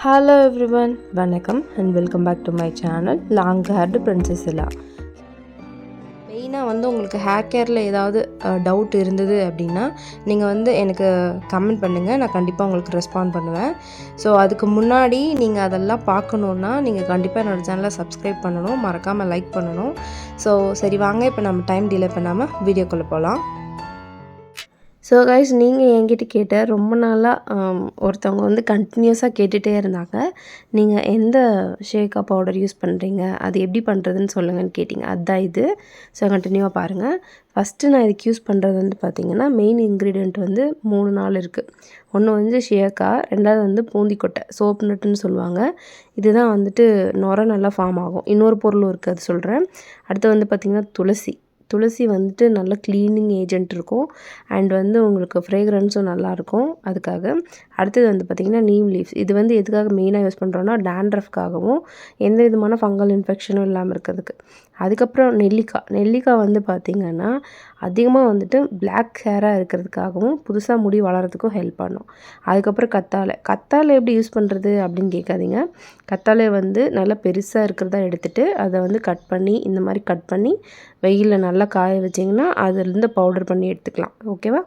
Hello everyone, வணக்கம் and welcome back to my channel long haired princess இல்லா. மெயினாக உங்களுக்கு ஹேர் கேரில் ஏதாவது டவுட் இருந்தது அப்படின்னா நீங்கள் எனக்கு கமெண்ட் பண்ணுங்கள், நான் கண்டிப்பாக உங்களுக்கு ரெஸ்பாண்ட் பண்ணுவேன். ஸோ அதுக்கு முன்னாடி நீங்கள் அதெல்லாம் பார்க்கணுன்னா நீங்கள் கண்டிப்பாக என்னோடய சேனலை சப்ஸ்கிரைப் பண்ணணும், மறக்காமல் லைக் பண்ணணும். ஸோ சரி வாங்க, இப்போ நம்ம டைம் டிலே பண்ணாமல் வீடியோக்குள்ளே போகலாம். ஸோ கைஸ், நீங்கள் என்கிட்ட கேட்ட ரொம்ப நாளாக ஒருத்தவங்க கண்டினியூஸாக கேட்டுகிட்டே இருந்தாங்க, நீங்கள் எந்த ஷேக்கா பவுடர் யூஸ் பண்ணுறீங்க, அது எப்படி பண்ணுறதுன்னு சொல்லுங்கன்னு கேட்டிங்க. அதுதான் இது. ஸோ கண்டினியூவாக பாருங்கள். ஃபஸ்ட்டு நான் இதுக்கு யூஸ் பண்ணுறது பார்த்திங்கன்னா, மெயின் இன்க்ரீடியண்ட் 3-4 இருக்குது. ஒன்று ஷேக்கா, ரெண்டாவது பூந்திக்கொட்டை, சோப் நட்டுன்னு சொல்லுவாங்க. இதுதான் நுரை நல்லா ஃபார்ம் ஆகும். இன்னொரு பொருளும் இருக்குது, அது சொல்கிறேன். அடுத்து பார்த்திங்கன்னா துளசி நல்ல க்ளீனிங் ஏஜென்ட் இருக்கும். அண்ட் உங்களுக்கு ஃப்ரேக்ரன்ஸும் நல்லாயிருக்கும். அதுக்காக அடுத்தது பார்த்திங்கன்னா நீம் லீவ்ஸ். இது எதுக்காக மெயினாக யூஸ் பண்ணுறோன்னா டேண்ட்ரஃப்காகவும் எந்த விதமான ஃபங்கல் இன்ஃபெக்ஷனும் இல்லாமல் இருக்கிறதுக்கு. அதுக்கப்புறம் நெல்லிக்காய் பார்த்திங்கன்னா அதிகமாக பிளாக் ஹேராக இருக்கிறதுக்காகவும் புதுசாக முடி வளர்கிறதுக்கும் ஹெல்ப் பண்ணும். அதுக்கப்புறம் கத்தாழை எப்படி யூஸ் பண்ணுறது அப்படின்னு கேட்காதீங்க. கத்தாழை நல்லா பெருசாக இருக்கிறதா எடுத்துகிட்டு அதை கட் பண்ணி இந்த மாதிரி கட் பண்ணி வெயிலில் நல்லா காய வச்சிங்கன்னா அதுலேருந்து பவுடர் பண்ணி எடுத்துக்கலாம். ஓகேவா?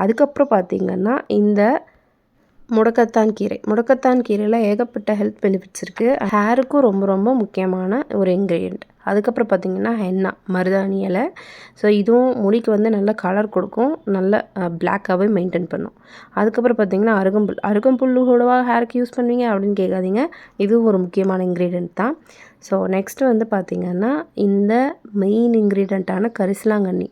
அதுக்கப்புறம் பார்த்திங்கன்னா இந்த முடக்கத்தான் கீரையில் ஏகப்பட்ட ஹெல்த் பெனிஃபிட்ஸ் இருக்குது. ஹேருக்கும் ரொம்ப ரொம்ப முக்கியமான ஒரு இன்க்ரீடியண்ட். அதுக்கப்புறம் பார்த்திங்கன்னா ஹென்னா, மருதாணி இலை. ஸோ இதுவும் முடிக்கு நல்ல கலர் கொடுக்கும், நல்ல பிளாக்காகவே மெயின்டைன் பண்ணும். அதுக்கப்புறம் பார்த்திங்கன்னா அருகம்புல் கூடவா ஹேருக்கு யூஸ் பண்ணுவீங்க அப்படின்னு கேட்காதீங்க, இதுவும் ஒரு முக்கியமான இன்க்ரீடியண்ட் தான். ஸோ நெக்ஸ்ட்டு பார்த்திங்கன்னா இந்த மெயின் இன்க்ரீடியண்ட்டான கரிசலாங்கண்ணி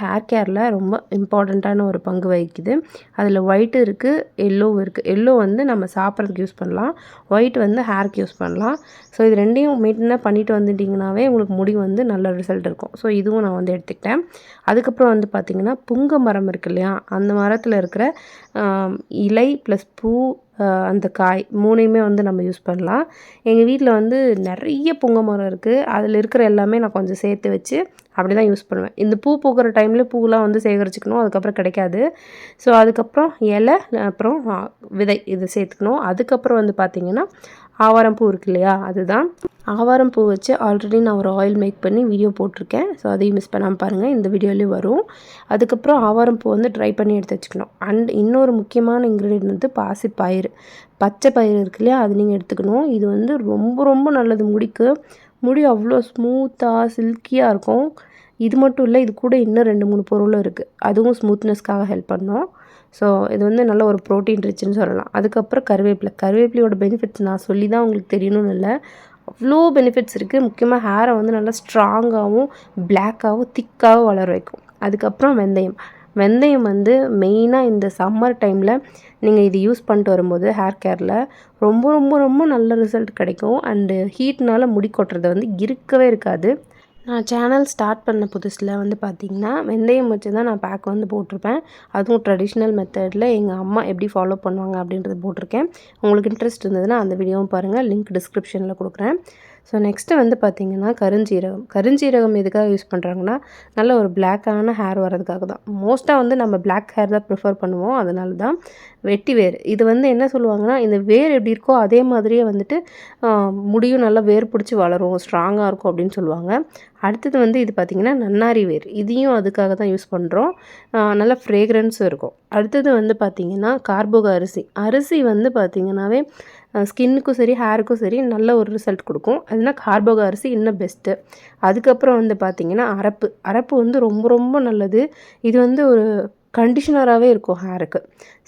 ஹேர் கேரில் ரொம்ப இம்பார்ட்டண்ட்டான ஒரு பங்கு வகிக்குது. அதில் ஒயிட்டு இருக்குது, எல்லோவும் இருக்குது. எல்லோ நம்ம சாப்பிட்றதுக்கு யூஸ் பண்ணலாம், ஒயிட் ஹேருக்கு யூஸ் பண்ணலாம். ஸோ இது ரெண்டையும் மெயின்டைனாக பண்ணிட்டு வந்துட்டிங்கனாவே உங்களுக்கு முடி நல்ல ரிசல்ட் இருக்கும். ஸோ இதுவும் நான் எடுத்துக்கிட்டேன். அதுக்கப்புறம் பார்த்திங்கன்னா புங்க மரம் இருக்கு இல்லையா, அந்த மரத்தில் இருக்கிற இலை ப்ளஸ் பூ, அந்த காய் மூணையுமே நம்ம யூஸ் பண்ணலாம். எங்கள் வீட்டில் நிறைய புங்க மரம் இருக்குது. அதில் இருக்கிற எல்லாமே நான் கொஞ்சம் சேர்த்து வச்சு அப்படி தான் யூஸ் பண்ணுவேன். இந்த பூ பூக்கிற டைமில் பூவெலாம் சேகரிச்சுக்கணும், அதுக்கப்புறம் கிடைக்காது. ஸோ அதுக்கப்புறம் இலை, அப்புறம் விதை இது சேர்த்துக்கணும். அதுக்கப்புறம் பார்த்திங்கன்னா ஆவாரம் பூ இருக்கு இல்லையா, அதுதான். ஆவாரம் பூ வச்சு ஆல்ரெடி நான் ஒரு ஆயில் மேக் பண்ணி வீடியோ போட்டிருக்கேன். ஸோ அதையும் மிஸ் பண்ணாமல் பாருங்கள், இந்த வீடியோலேயும் வரும். அதுக்கப்புறம் ஆவாரம் பூ ட்ரை பண்ணி எடுத்து வச்சுக்கணும். அண்ட் இன்னொரு முக்கியமான இன்க்ரீடியன்ட் பாசிப்பயிறு, பச்சை பயிறு இருக்கு இல்லையா, அது நீங்கள் எடுத்துக்கணும். இது ரொம்ப ரொம்ப நல்லது முடிக்கு. முடி அவ்வளோ ஸ்மூத்தாக சில்கியாக இருக்கும். இது மட்டும் இல்லை, இது கூட இன்னும் 2-3 பொருளும் இருக்குது, அதுவும் ஸ்மூத்னஸ்க்காக ஹெல்ப் பண்ணும். ஸோ இது நல்ல ஒரு ப்ரோட்டீன் ரிச்சுன்னு சொல்லலாம். அதுக்கப்புறம் கருவேப்பிலையோட பெனிஃபிட்ஸ் நான் சொல்லி தான் உங்களுக்கு தெரியணும்னு இல்லை, அவ்வளோ பெனிஃபிட்ஸ் இருக்குது. முக்கியமாக ஹேரை நல்லா ஸ்ட்ராங்காகவும் பிளாக்காகவும் திக்காகவும் வளர வைக்கும். அதுக்கப்புறம் வெந்தயம் மெயினாக இந்த சம்மர் டைமில் நீங்கள் இது யூஸ் பண்ணிட்டு வரும்போது ஹேர் கேரில் ரொம்ப ரொம்ப ரொம்ப நல்ல ரிசல்ட் கிடைக்கும். அண்டு ஹீட்னால் முடி கொட்டுறது இருக்கவே இருக்காது. நான் சேனல் ஸ்டார்ட் பண்ண புதுசில் பார்த்திங்கன்னா வெந்தயம் வச்சு தான் நான் பேக் போட்டிருப்பேன். அதுவும் ட்ரெடிஷ்னல் மெத்தடில் எங்கள் அம்மா எப்படி ஃபாலோ பண்ணுவாங்க அப்படின்றது போட்டிருக்கேன். உங்களுக்கு இன்ட்ரெஸ்ட் இருந்ததுன்னா அந்த வீடியோவும் பாருங்கள், லிங்க் டிஸ்கிரிப்ஷனில் கொடுக்குறேன். ஸோ நெக்ஸ்ட்டு பார்த்திங்கன்னா கருஞ்சீரகம் எதுக்காக யூஸ் பண்ணுறாங்கன்னா நல்ல ஒரு பிளாக்கான ஹேர் வர்றதுக்காக தான். மோஸ்ட்டாக நம்ம பிளாக் ஹேர் தான் ப்ரிஃபர் பண்ணுவோம். அதனால தான் வெட்டி வேர், இது என்ன சொல்லுவாங்கன்னா, இந்த வேர் எப்படி இருக்கோ அதே மாதிரியே முடியும் நல்லா வேர் பிடிச்சி வளரும், ஸ்ட்ராங்காக இருக்கும் அப்படின்னு சொல்லுவாங்க. அடுத்தது இது பார்த்திங்கன்னா நன்னாரி வேர், இதையும் அதுக்காக தான் யூஸ் பண்ணுறோம். நல்ல ஃப்ரேக்ரன்ஸும் இருக்கும். அடுத்தது பார்த்திங்கன்னா கார்போக அரிசி பார்த்திங்கனாவே ஸ்கின்னுக்கும் சரி ஹேருக்கும் சரி நல்ல ஒரு ரிசல்ட் கொடுக்கும். அதுனா கார்போக அரிசி இன்னும் பெஸ்ட்டு. அதுக்கப்புறம் பார்த்திங்கன்னா அரப்பு ரொம்ப ரொம்ப நல்லது. இது ஒரு கண்டிஷ்னராகவே இருக்கும் ஹேருக்கு.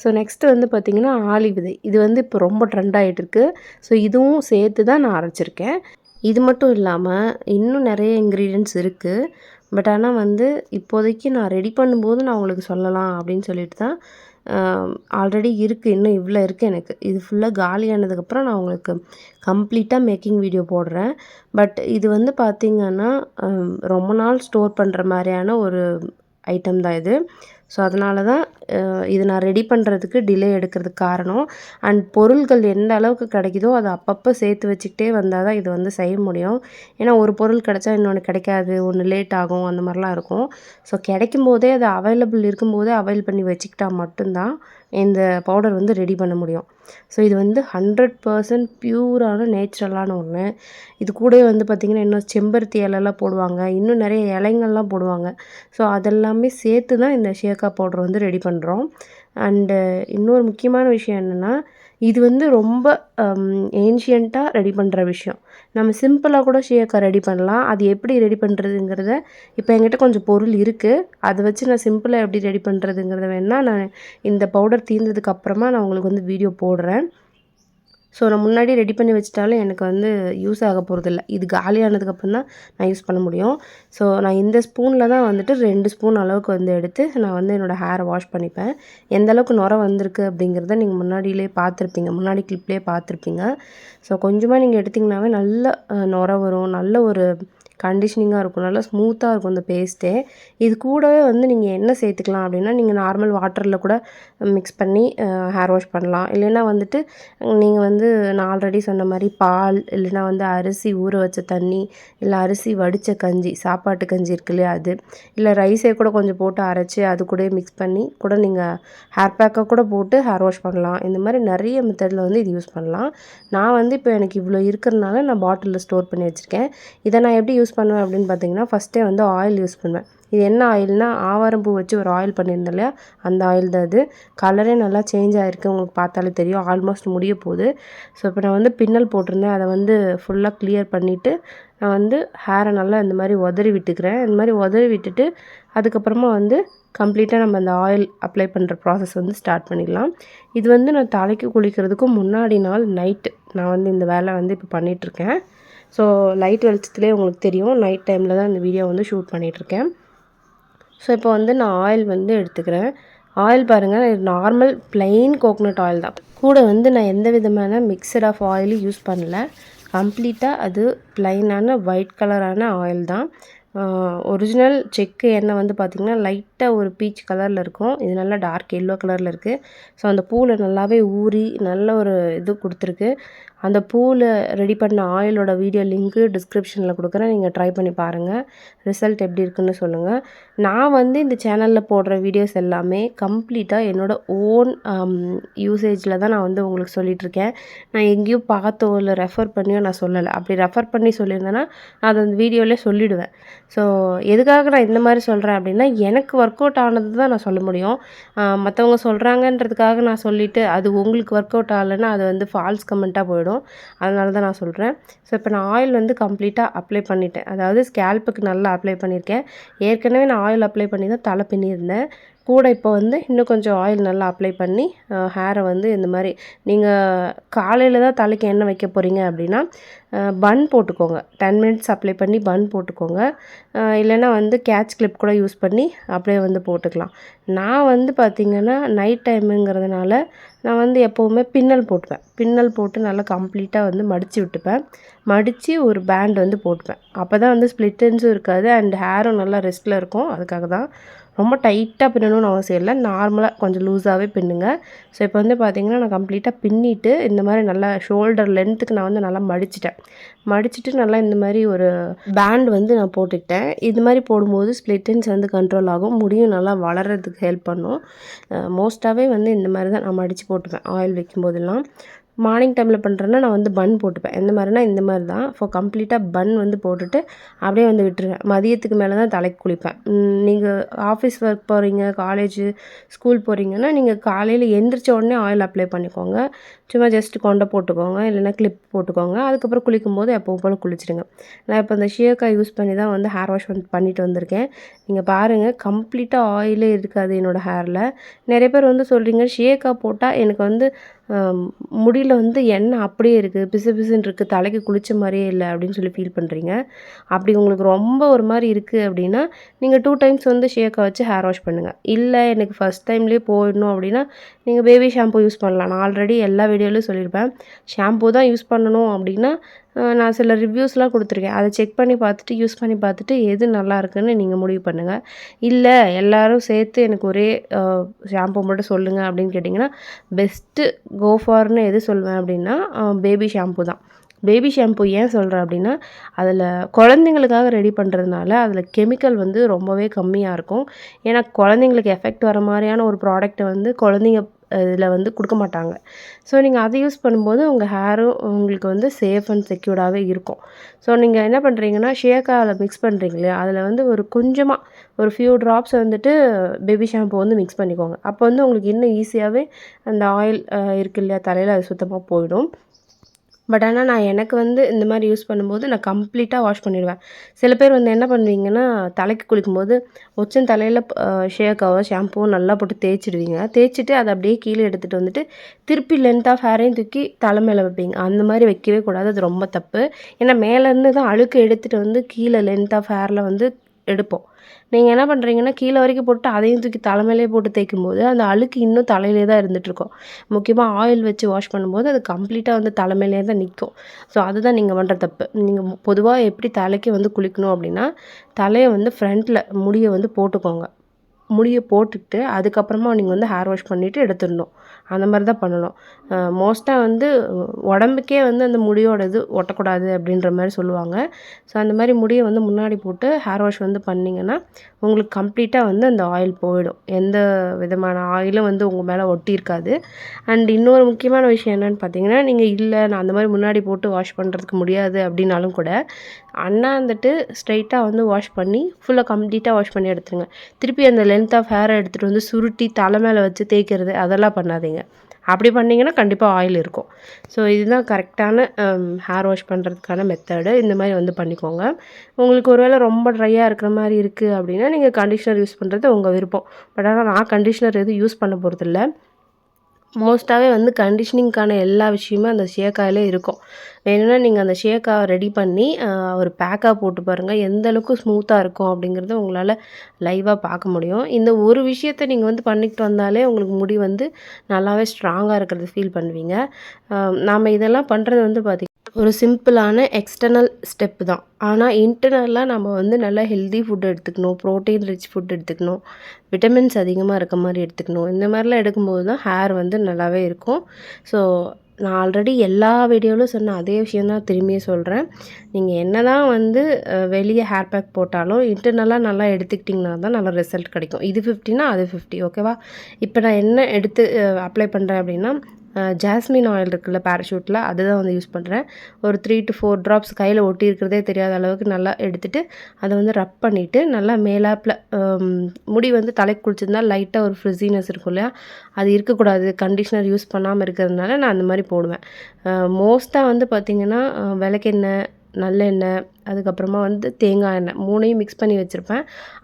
ஸோ நெக்ஸ்ட்டு பார்த்திங்கன்னா ஆளி விதை, இது இப்போ ரொம்ப ட்ரெண்ட் ஆகிட்டு இருக்குது. ஸோ இதுவும் சேர்த்து தான் நான் அரைச்சிருக்கேன். இது மட்டும் இல்லாமல் இன்னும் நிறைய இன்க்ரீடியன்ட்ஸ் இருக்குது. பட் ஆனால் இப்போதைக்கு நான் ரெடி பண்ணும்போது நான் உங்களுக்கு சொல்லலாம் அப்படின்னு சொல்லிட்டு தான். ஆல்ரெடி இருக்குது, இன்னும் இவ்வளோ இருக்குது எனக்கு. இது ஃபுல்லாக காலியானதுக்கப்புறம் நான் உங்களுக்கு கம்ப்ளீட்டாக மேக்கிங் வீடியோ போடுறேன். பட் இது பார்த்திங்கன்னா ரொம்ப நாள் ஸ்டோர் பண்ணுற மாதிரியான ஒரு ஐட்டம் தான் இது. ஸோ அதனால தான் இது நான் ரெடி பண்ணுறதுக்கு டிலே எடுக்கிறதுக்கு காரணம். அண்ட் பொருட்கள் எந்த அளவுக்கு கிடைக்குதோ அதை அப்பப்போ சேர்த்து வச்சுக்கிட்டே வந்தால் தான் இது செய்ய முடியும். ஏன்னா ஒரு பொருள் கிடைச்சா இன்னொன்று கிடைக்காது, ஒன்று லேட் ஆகும், அந்த மாதிரிலாம் இருக்கும். ஸோ கிடைக்கும் போதே அது அவைலபிள் இருக்கும்போதே அவைல் பண்ணி வச்சுக்கிட்டா மட்டும்தான் இந்த பவுடர் வந்து ரெடி பண்ண முடியும். ஸோ இது வந்து 100% பியூரான நேச்சுரலான ஒன்று. இது கூடவே வந்து பார்த்திங்கன்னா இன்னும் செம்பருத்தி இலைலாம் போடுவாங்க, இன்னும் நிறைய இலைங்கள்லாம் போடுவாங்க. ஸோ அதெல்லாமே சேர்த்து தான் இந்த ஷியக்கா பவுடர் வந்து ரெடி பண்ணுறோம். அண்டு இன்னொரு முக்கியமான விஷயம் என்னென்னா, இது வந்து ரொம்ப ஏன்ஷியண்ட்டாக ரெடி பண்ணுற விஷயம். நம்ம சிம்பிளாக கூட ஷியக்கா ரெடி பண்ணலாம். அது எப்படி ரெடி பண்ணுறதுங்கிறத இப்போ என்கிட்ட கொஞ்சம் பொருள் இருக்குது. அதை வச்சு நான் சிம்பிளாக எப்படி ரெடி பண்ணுறதுங்கிறத வேணா நான் இந்த பவுடர் தீர்ந்ததுக்கு அப்புறமா நான் உங்களுக்கு வந்து வீடியோ போடுறேன். ஸோ நான் முன்னாடி ரெடி பண்ணி வச்சுட்டாலும் எனக்கு வந்து யூஸ் ஆக போகிறதில்ல. இது காலியானதுக்கப்புறம் தான் நான் யூஸ் பண்ண முடியும். ஸோ நான் இந்த ஸ்பூனில் தான் வந்துட்டு 2 ஸ்பூன் அளவுக்கு வந்து எடுத்து நான் வந்து என்னோடய ஹேரை வாஷ் பண்ணிப்பேன். எந்த அளவுக்கு நுரை வந்திருக்கு அப்படிங்கிறத நீங்கள் முன்னாடியிலே பார்த்துருப்பீங்க, முன்னாடி கிளிப்லேயே பார்த்துருப்பீங்க. ஸோ கொஞ்சமாக நீங்கள் எடுத்திங்கனாவே நல்ல நுரை வரும், நல்ல ஒரு கண்டிஷனிங்காக இருக்கும், நல்லா ஸ்மூத்தாக இருக்கும் இந்த பேஸ்ட்டே. இது கூடவே வந்து நீங்கள் என்ன சேர்த்துக்கலாம் அப்படின்னா, நீங்கள் நார்மல் வாட்டரில் கூட மிக்ஸ் பண்ணி ஹேர் வாஷ் பண்ணலாம். இல்லைன்னா வந்துட்டு நீங்கள் வந்து நான் ஆல்ரெடி சொன்ன மாதிரி பால், இல்லைன்னா வந்து அரிசி ஊற வச்ச தண்ணி, இல்லை அரிசி வடித்த கஞ்சி, சாப்பாட்டு கஞ்சி இருக்கு இல்லையா அது, இல்லை ரைஸே கூட கொஞ்சம் போட்டு அரைச்சி அது கூட மிக்ஸ் பண்ணி கூட நீங்கள் ஹேர் பேக்கை கூட போட்டு ஹேர் வாஷ் பண்ணலாம். இந்த மாதிரி நிறைய மெத்தடில் வந்து இது யூஸ் பண்ணலாம். நான் வந்து இப்போ எனக்கு இவ்வளோ இருக்கிறதுனால நான் பாட்டிலில் ஸ்டோர் பண்ணி வச்சுருக்கேன். இதை நான் எப்படி யூஸ் பண்ணுவேன் அப்படின்னு பார்த்தீங்கன்னா, ஃபஸ்ட்டே வந்து ஆயில் யூஸ் பண்ணுவேன். இது என்ன ஆயில்னால், ஆவாரம்பூ வச்சு ஒரு ஆயில் பண்ணியிருந்தேன் இல்லையா, அந்த ஆயில் தான் அது. கலரே நல்லா சேஞ்ச் ஆகிருக்கு, உங்களுக்கு பார்த்தாலே தெரியும். ஆல்மோஸ்ட் முடிய போகுது. ஸோ இப்போ நான் வந்து பின்னல் போட்டிருந்தேன், அதை வந்து ஃபுல்லாக கிளியர் பண்ணிவிட்டு நான் வந்து ஹேரை நல்லா இந்த மாதிரி உதறி விட்டுக்கிறேன். இந்த மாதிரி உதறி விட்டுட்டு அதுக்கப்புறமா வந்து கம்ப்ளீட்டாக நம்ம அந்த ஆயில் அப்ளை பண்ணுற ப்ராசஸ் வந்து ஸ்டார்ட் பண்ணிடலாம். இது வந்து நான் தலைக்கு குளிக்கிறதுக்கு முன்னாடி நாள் நைட்டு நான் வந்து இந்த வேலை வந்து இப்போ பண்ணிகிட்ருக்கேன். ஸோ லைட் வெளிச்சத்துலேயே உங்களுக்கு தெரியும், நைட் டைமில் தான் இந்த வீடியோ வந்து ஷூட் பண்ணிகிட்ருக்கேன். ஸோ இப்போ வந்து நான் ஆயில் வந்து எடுத்துக்கிறேன். ஆயில் பாருங்கள், நார்மல் ப்ளெயின் கோகனட் ஆயில் தான். கூட வந்து நான் எந்த விதமான மிக்சட் ஆஃப் ஆயிலும் யூஸ் பண்ணல. கம்ப்ளீட்டாக அது ப்ளைனான ஒயிட் கலரான ஆயில் தான். ஒரிஜினல் செக்கு எண்ணெய் வந்து பார்த்திங்கன்னா லைட்டாக ஒரு பீச் கலரில் இருக்கும். இது நல்லா டார்க் எல்லோ கலரில் இருக்குது. ஸோ அந்த பூவில் நல்லாவே ஊறி நல்ல ஒரு இது கொடுத்துருக்கு. அந்த பூவில் ரெடி பண்ண ஆயிலோட வீடியோ லிங்க்கு டிஸ்கிரிப்ஷனில் கொடுக்குறேன், நீங்கள் ட்ரை பண்ணி பாருங்கள். ரிசல்ட் எப்படி இருக்குன்னு சொல்லுங்கள். நான் வந்து இந்த சேனலில் போடுற வீடியோஸ் எல்லாமே கம்ப்ளீட்டாக என்னோடய ஓன் யூசேஜில் தான் நான் வந்து உங்களுக்கு சொல்லிகிட்ருக்கேன். நான் எங்கேயும் பார்த்தோ இல்லை ரெஃபர் பண்ணியோ நான் சொல்லலை. அப்படி ரெஃபர் பண்ணி சொல்லியிருந்தேன்னா நான் அதை அந்த வீடியோவிலே சொல்லிவிடுவேன். ஸோ எதுக்காக நான் இந்த மாதிரி சொல்கிறேன் அப்படின்னா, எனக்கு ஒர்க் அவுட் ஆனது தான் நான் சொல்ல முடியும். மற்றவங்க சொல்கிறாங்கன்றதுக்காக நான் சொல்லிவிட்டு அது உங்களுக்கு ஒர்க் அவுட் ஆகலைன்னா அது வந்து ஃபால்ஸ் கமெண்ட்டாக போயிடும். அதனால தான் நான் சொல்கிறேன். ஸோ இப்போ நான் ஆயில் வந்து கம்ப்ளீட்டாக அப்ளை பண்ணிட்டேன். அதாவது ஸ்கேல்ப்புக்கு நல்லா அப்ளை பண்ணியிருக்கேன். ஏற்கனவே நான் ஆயில் அப்ளை பண்ணி தான் தலை பின்னியிருந்தேன். கூட இப்போ வந்து இன்னும் கொஞ்சம் ஆயில் நல்லா அப்ளை பண்ணி ஹேரை வந்து இந்த மாதிரி நீங்கள் காலையில் தான் தலைக்கு எண்ணெய் வைக்க போகிறீங்க அப்படின்னா பன் போட்டுக்கோங்க. 10 மினிட்ஸ் அப்ளை பண்ணி பன் போட்டுக்கோங்க. இல்லைன்னா வந்து கேட்ச் கிளிப் கூட யூஸ் பண்ணி அப்படியே வந்து போட்டுக்கலாம். நான் வந்து பார்த்திங்கன்னா நைட் டைமுங்கிறதுனால நான் வந்து எப்போவுமே பின்னல் போட்டுப்பேன். பின்னல் போட்டு நல்லா கம்ப்ளீட்டாக வந்து மடித்து விட்டுப்பேன். மடித்து ஒரு பேண்ட் வந்து போட்டுப்பேன். அப்போ தான் வந்து ஸ்ப்ளிட் எண்ட்ஸும் இருக்காது அண்ட் ஹேரும் நல்லா ரெஸ்ட்டில் இருக்கும். அதுக்காக தான். ரொம்ப டைட்டாக பின்னணும்னு அவசியம் இல்லை, நார்மலாக கொஞ்சம் லூஸாகவே பின்னுங்க. ஸோ இப்போ வந்து பார்த்திங்கன்னா நான் கம்ப்ளீட்டாக பின்னிட்டு இந்த மாதிரி நல்லா ஷோல்டர் லென்த்துக்கு நான் வந்து நல்லா மடிச்சிட்டு நல்லா இந்த மாதிரி ஒரு பேண்ட் வந்து நான் போட்டுக்கிட்டேன். இது மாதிரி போடும்போது ஸ்ப்ளிட் எண்ட்ஸ் வந்து கண்ட்ரோல் ஆகும், முடியும் நல்லா வளர்கிறதுக்கு ஹெல்ப் பண்ணும். மோஸ்ட்டாகவே வந்து இந்த மாதிரி தான் நான் மடித்து போட்டுப்பேன் ஆயில் வைக்கும்போதெல்லாம். மார்னிங் டைமில் பண்ணுறேன்னா நான் வந்து பன் போட்டுப்பேன். எந்த மாதிரினா இந்த மாதிரி தான். கம்ப்ளீட்டாக பன் வந்து போட்டுட்டு அப்படியே வந்து விட்டுருவேன். மதியத்துக்கு மேலே தான் தலைக்கு குளிப்பேன். நீங்கள் ஆஃபீஸ் ஒர்க் போகிறீங்க, காலேஜு, ஸ்கூல் போகிறீங்கன்னா நீங்கள் காலையில் எந்திரிச்ச உடனே ஆயில் அப்ளை பண்ணிக்கோங்க. சும்மா ஜஸ்ட் கொண்டை போட்டுக்கோங்க, இல்லைன்னா கிளிப் போட்டுக்கோங்க. அதுக்கப்புறம் குளிக்கும்போது எப்பவும் போல் குளிச்சிடுங்க. நான் இப்போ இந்த ஷியக்காய் யூஸ் பண்ணி தான் வந்து ஹேர் வாஷ் பண்ணிட்டு வந்திருக்கேன். நீங்கள் பாருங்கள், கம்ப்ளீட்டாக ஆயிலே இருக்காது என்னோடய ஹேரில். நிறைய பேர் வந்து சொல்கிறீங்க ஷியக்காய் போட்டால் எனக்கு வந்து முடியில் வந்து எண்ணெய் அப்படியே இருக்குது, பிசு பிசுன்னு இருக்குது, தலைக்கு குளித்த மாதிரியே இல்லை அப்படின்னு சொல்லி ஃபீல் பண்ணுறீங்க. அப்படி உங்களுக்கு ரொம்ப ஒரு மாதிரி இருக்குது அப்படின்னா நீங்கள் 2 டைம்ஸ் வந்து ஷியக்காய் வச்சு ஹேர் வாஷ் பண்ணுங்கள். இல்லை எனக்கு ஃபஸ்ட் டைம்லேயே போயிடணும் அப்படின்னா நீங்கள் பேபி ஷாம்பு யூஸ் பண்ணலாம். நான் ஆல்ரெடி எல்லா வீடியோலையும் சொல்லியிருப்பேன். ஷாம்பு தான் யூஸ் பண்ணணும் அப்படின்னா நான் சில ரிவ்யூஸ்லாம் கொடுத்துருக்கேன். அதை செக் பண்ணி பார்த்துட்டு யூஸ் பண்ணி பார்த்துட்டு எது நல்லா இருக்குன்னு நீங்கள் முடிவு பண்ணுங்கள். இல்லை எல்லோரும் சேர்த்து எனக்கு ஒரே ஷாம்பு மட்டும் சொல்லுங்கள் அப்படின்னு கேட்டிங்கன்னா பெஸ்ட்டு கோ ஃபார்னு எது சொல்வேன் அப்படின்னா பேபி ஷாம்பு தான். பேபி ஷாம்பு ஏன் சொல்கிறேன் அப்படின்னா அதில் குழந்தைங்களுக்காக ரெடி பண்ணுறதுனால அதில் கெமிக்கல் வந்து ரொம்பவே கம்மியாக இருக்கும். ஏன்னா குழந்தைங்களுக்கு எஃபெக்ட் வர மாதிரியான ஒரு ப்ராடக்ட்டை வந்து குழந்தைங்க இதில் வந்து கொடுக்க மாட்டாங்க. ஸோ நீங்கள் அதை யூஸ் பண்ணும்போது உங்கள் ஹேரும் உங்களுக்கு வந்து சேஃப் அண்ட் செக்யூர்டாகவே இருக்கும். ஸோ நீங்கள் என்ன பண்ணுறீங்கன்னா ஷியாக்காவில் மிக்ஸ் பண்ணுறீங்க இல்லையா, அதில் வந்து ஒரு கொஞ்சமாக ஒரு ஃபியூ ட்ராப்ஸ் வந்துட்டு பேபி ஷாம்பு வந்து மிக்ஸ் பண்ணிக்கோங்க. அப்போ வந்து உங்களுக்கு இன்னும் ஈஸியாகவே அந்த ஆயில் இருக்கு இல்லையா தலையில், அது சுத்தமாக போயிடும். பட் ஆனால் நான் எனக்கு வந்து இந்த மாதிரி யூஸ் பண்ணும்போது நான் கம்ப்ளீட்டாக வாஷ் பண்ணிடுவேன். சில பேர் வந்து என்ன பண்ணுவீங்கன்னா, தலைக்கு குளிக்கும்போது தலையில் ஷேக்காவோ ஷாம்பூவோ நல்லா போட்டு தேய்ச்சிடுவீங்க. தேய்ச்சிட்டு அதை அப்படியே கீழே எடுத்துகிட்டு வந்துட்டு திருப்பி லென்த் ஆஃப் ஹேரையும் தூக்கி தலை மேலே வைப்பீங்க. அந்த மாதிரி வைக்கவே கூடாது, அது ரொம்ப தப்பு. ஏன்னா மேலேருந்து தான் அழுக்கு எடுத்துகிட்டு வந்து கீழே லென்த் ஆஃப் ஹேரில் வந்து எடுப்போம். நீங்கள் என்ன பண்ணுறீங்கன்னா, கீழே வரைக்கும் போட்டு அதையும் தூக்கி தலை மேலேயே போட்டு தேய்க்கும்போது அந்த அழுக்கு இன்னும் தலையிலே தான் இருந்துகிட்ருக்கும். முக்கியமாக ஆயில் வச்சு வாஷ் பண்ணும்போது அது கம்ப்ளீட்டாக வந்து தலை மேலேயே தான் நிற்கும். ஸோ அதுதான் நீங்கள் பண்ணுற தப்பு. நீங்கள் பொதுவாக எப்படி தலைக்கு வந்து குளிக்கணும் அப்படின்னா, தலையை வந்து ஃப்ரண்ட்டில் முடியை வந்து போட்டுக்கோங்க. முடியை போட்டுட்டு அதுக்கப்புறமா நீங்கள் வந்து ஹேர் வாஷ் பண்ணிவிட்டு எடுத்துடணும். அந்த மாதிரி தான் பண்ணணும். மோஸ்ட்டாக வந்து உடம்புக்கே வந்து அந்த முடியோட இது ஒட்டக்கூடாது அப்படின்ற மாதிரி சொல்லுவாங்க. ஸோ அந்த மாதிரி முடியை வந்து முன்னாடி போட்டு ஹேர் வாஷ் வந்து பண்ணிங்கன்னா உங்களுக்கு கம்ப்ளீட்டாக வந்து அந்த ஆயில் போயிடும். எந்த விதமான ஆயிலும் வந்து உங்கள் மேலே ஒட்டியிருக்காது. அண்ட் இன்னொரு முக்கியமான விஷயம் என்னென்னு பார்த்தீங்கன்னா, நீங்கள் இல்லை நான் அந்த மாதிரி முன்னாடி போட்டு வாஷ் பண்ணுறதுக்கு முடியாது அப்படின்னாலும் கூட அண்ணாந்துட்டு ஸ்ட்ரைட்டாக வந்து வாஷ் பண்ணி ஃபுல்லாக கம்ப்ளீட்டாக வாஷ் பண்ணி எடுத்துருங்க. திருப்பி அந்த லென்த் ஆஃப் ஹேரை எடுத்துகிட்டு வந்து சுருட்டி தலை மேலே வச்சு தேய்க்கிறது அதெல்லாம் பண்ணாதீங்க. அப்படி பண்ணிங்கன்னா கண்டிப்பாக ஆயில் இருக்கும். ஸோ இதுதான் கரெக்டான ஹேர் வாஷ் பண்ணுறதுக்கான மெத்தடு. இந்த மாதிரி வந்து பண்ணிக்கோங்க. உங்களுக்கு ஒரு வேளை ரொம்ப ட்ரையாக இருக்கிற மாதிரி இருக்குது அப்படின்னா நீங்கள் கண்டிஷ்னர் யூஸ் பண்ணுறது உங்கள் விருப்பம். பட் ஆனால் நான் கண்டிஷ்னர் எதுவும் யூஸ் பண்ண போகிறதில்ல. மோஸ்ட்டாகவே வந்து கண்டிஷ்னிங்க்கான எல்லா விஷயமுமே அந்த ஷேக்காயிலே இருக்கும். வேணும்னா நீங்கள் அந்த ஷேக்காவை ரெடி பண்ணி ஒரு பேக்காக போட்டு பாருங்கள். எந்த அளவுக்கு ஸ்மூத்தாக இருக்கும் அப்படிங்கிறத உங்களால் லைவாக பார்க்க முடியும். இந்த ஒரு விஷயத்த நீங்கள் வந்து பண்ணிக்கிட்டு வந்தாலே உங்களுக்கு முடி வந்து நல்லாவே ஸ்ட்ராங்காக இருக்கிறது ஃபீல் பண்ணுவீங்க. நாம் இதெல்லாம் பண்ணுறது வந்து பார்த்திங்கன்னா ஒரு சிம்பிளான எக்ஸ்டர்னல் ஸ்டெப் தான். ஆனால் இன்டர்னலாக நம்ம வந்து நல்லா ஹெல்தி ஃபுட் எடுத்துக்கணும், ப்ரோட்டீன் ரிச் ஃபுட் எடுத்துக்கணும், விட்டமின்ஸ் அதிகமாக இருக்க மாதிரி எடுத்துக்கணும். இந்த மாதிரிலாம் எடுக்கும்போது தான் ஹேர் வந்து நல்லாவே இருக்கும். ஸோ நான் ஆல்ரெடி எல்லா வீடியோவிலும் சொன்ன அதே விஷயம் தான் திரும்பியும் சொல்கிறேன். நீங்கள் என்ன தான் வந்து வெளியே ஹேர் பேக் போட்டாலும் இன்டர்னலாக நல்லா எடுத்துக்கிட்டிங்கன்னா தான் நல்ல ரிசல்ட் கிடைக்கும். இது 50னா அது 50, ஓகேவா? இப்போ நான் என்ன எடுத்து அப்ளை பண்ணுறேன் அப்படின்னா, ஜாஸ்மின் ஆயில் இருக்குல்ல பேராஷூட்டில், அதுதான் வந்து யூஸ் பண்ணுறேன். ஒரு 3 to 4 ட்ராப்ஸ் கையில் ஒட்டி இருக்கிறதே தெரியாத அளவுக்கு நல்லா எடுத்துகிட்டு அதை வந்து ரப் பண்ணிவிட்டு நல்லா மேலாப்பில் முடி வந்து தலைக்கு குளிச்சிருந்தால் லைட்டாக ஒரு ஃப்ரிஸினஸ் இருக்கும் இல்லையா, அது இருக்கக்கூடாது. கண்டிஷ்னர் யூஸ் பண்ணாமல் இருக்கிறதுனால நான் அந்த மாதிரி போடுவேன். மோஸ்ட்டாக வந்து பார்த்திங்கன்னா விளக்கெண்ணெய், நல்லெண்ணெய், அதுக்கப்புறமா வந்து தேங்காய் எண்ணெய் 3ஐயும் மிக்ஸ் பண்ணி வச்சுருப்பேன்.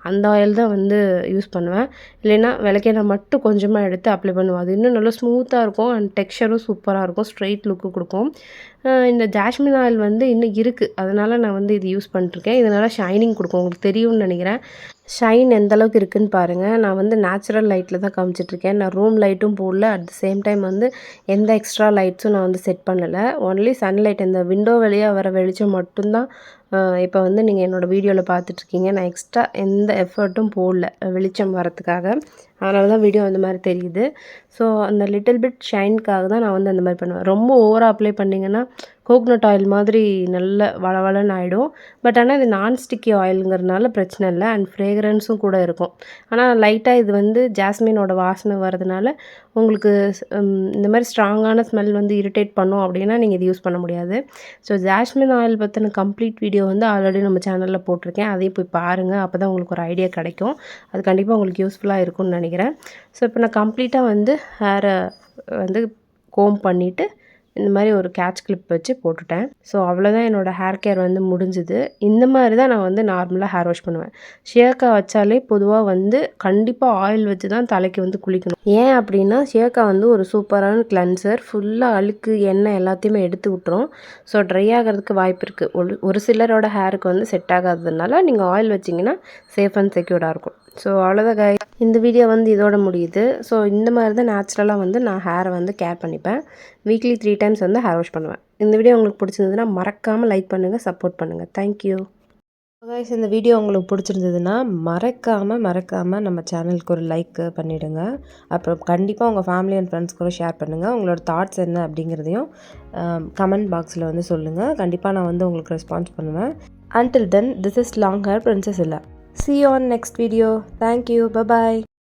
அந்த ஆயில் தான் வந்து யூஸ் பண்ணுவேன். இல்லைன்னா விளக்கெண்ணெய் மட்டும் கொஞ்சமாக எடுத்து அப்ளை பண்ணுவேன். அது இன்னும் நல்லா ஸ்மூத்தாக இருக்கும் அண்ட் டெக்ஸ்சரும் சூப்பராக இருக்கும், ஸ்ட்ரெயிட் லுக்கு கொடுக்கும். இந்த ஜாஸ்மின் ஆயில் வந்து இன்னும் இருக்குது, அதனால் நான் வந்து இது யூஸ் பண்ணிட்டுருக்கேன். இதனால் ஷைனிங் கொடுக்கும், உங்களுக்கு தெரியும்னு நினைக்கிறேன். ஷைன் எந்த அளவுக்கு இருக்குதுன்னு பாருங்கள். நான் வந்து நேச்சுரல் லைட்டில் தான் காமிச்சிட்ருக்கேன். நான் ரூம் லைட்டும் போடல, அட் த சேம் டைம் வந்து எந்த எக்ஸ்ட்ரா லைட்ஸும் நான் வந்து செட் பண்ணலை. ஒன்லி சன்லைட், இந்த விண்டோ வழியாக வர வெளிச்சம் மட்டும்தான் இப்போ வந்து நீங்கள் என்னோடய வீடியோவில் பார்த்துட்ருக்கீங்க. நான் எக்ஸ்ட்ரா எந்த எஃபர்ட்டும் போடல வெளிச்சம் வரத்துக்காக. அதனால தான் வீடியோ அந்த மாதிரி தெரியுது. ஸோ அந்த லிட்டில் பிட் ஷைனுக்காக தான் நான் வந்து அந்த மாதிரி பண்ணுவேன். ரொம்ப ஓவராக அப்ளை பண்ணிங்கன்னா கோக்னட் ஆயில் மாதிரி நல்ல வளவளன்னு ஆகிடும். பட் ஆனால் இது நான்ஸ்டிக்கி ஆயிலுங்கிறதுனால பிரச்சனை இல்லை அண்ட் ஃப்ரேக்ரன்ஸும் கூட இருக்கும். ஆனால் லைட்டாக இது வந்து ஜாஸ்மினோட வாசனை வரதுனால உங்களுக்கு இந்த மாதிரி ஸ்ட்ராங்கான ஸ்மெல் வந்து இரிட்டேட் பண்ணும் அப்படின்னா நீங்கள் இது யூஸ் பண்ண முடியாது. ஸோ ஜாஸ்மின் ஆயில் பற்றின கம்ப்ளீட் வீடியோ வந்து ஆல்ரெடி நம்ம சேனலில் போட்டிருக்கேன். அதையும் போய் பாருங்கள். அப்போ தான் உங்களுக்கு ஒரு ஐடியா கிடைக்கும். அது கண்டிப்பாக உங்களுக்கு யூஸ்ஃபுல்லாக இருக்கும்னு நினைக்கிறேன். ஸோ இப்போ நான் கம்ப்ளீட்டாக வந்து ஹேரை வந்து கோம் பண்ணிவிட்டு இந்த மாதிரி ஒரு கேட்ச் கிளிப் வச்சு போட்டுட்டேன். ஸோ அவ்வளோதான் என்னோடய ஹேர் கேர் வந்து முடிஞ்சுது. இந்த மாதிரி தான் நான் வந்து நார்மலாக ஹேர் வாஷ் பண்ணுவேன். ஷியாக்கா வச்சாலே பொதுவாக வந்து கண்டிப்பாக ஆயில் வச்சு தான் தலைக்கு வந்து குளிக்கணும். ஏன் அப்படின்னா ஷியாக்கா வந்து ஒரு சூப்பரான கிளென்சர், ஃபுல்லாக அழுக்கு எண்ணெய் எல்லாத்தையுமே எடுத்து விட்டுரும். ஸோ ட்ரை ஆகிறதுக்கு வாய்ப்பு இருக்குது. ஒரு சிலரோட ஹேருக்கு வந்து செட் ஆகாததுனால நீங்கள் ஆயில் வச்சிங்கன்னா சேஃப் அண்ட் செக்யூர்டாக இருக்கும். ஸோ அவ்வளோதான் காய்ஸ், இந்த வீடியோ வந்து இதோட முடியுது. ஸோ இந்த மாதிரி தான் நேச்சுரலாக வந்து நான் ஹேரை வந்து கேர் பண்ணிப்பேன். வீக்லி 3 டைம்ஸ் வந்து ஹேர் வாஷ் பண்ணுவேன். இந்த வீடியோ உங்களுக்கு பிடிச்சிருந்ததுன்னா மறக்காமல் லைக் பண்ணுங்கள், சப்போர்ட் பண்ணுங்கள். Thank you guys. இந்த வீடியோ உங்களுக்கு பிடிச்சிருந்ததுன்னா மறக்காமல் நம்ம சேனலுக்கு ஒரு லைக் பண்ணிவிடுங்க. அப்புறம் கண்டிப்பாக உங்கள் ஃபேமிலி அண்ட் ஃப்ரெண்ட்ஸ் கூட ஷேர் பண்ணுங்கள். உங்களோட தாட்ஸ் என்ன அப்படிங்கிறதையும் கமெண்ட் பாக்ஸில் வந்து சொல்லுங்கள். கண்டிப்பாக நான் வந்து உங்களுக்கு ரெஸ்பான்ஸ் பண்ணுவேன். Until then, this is long hair princess Illa. See you on next video. Thank you. Bye bye.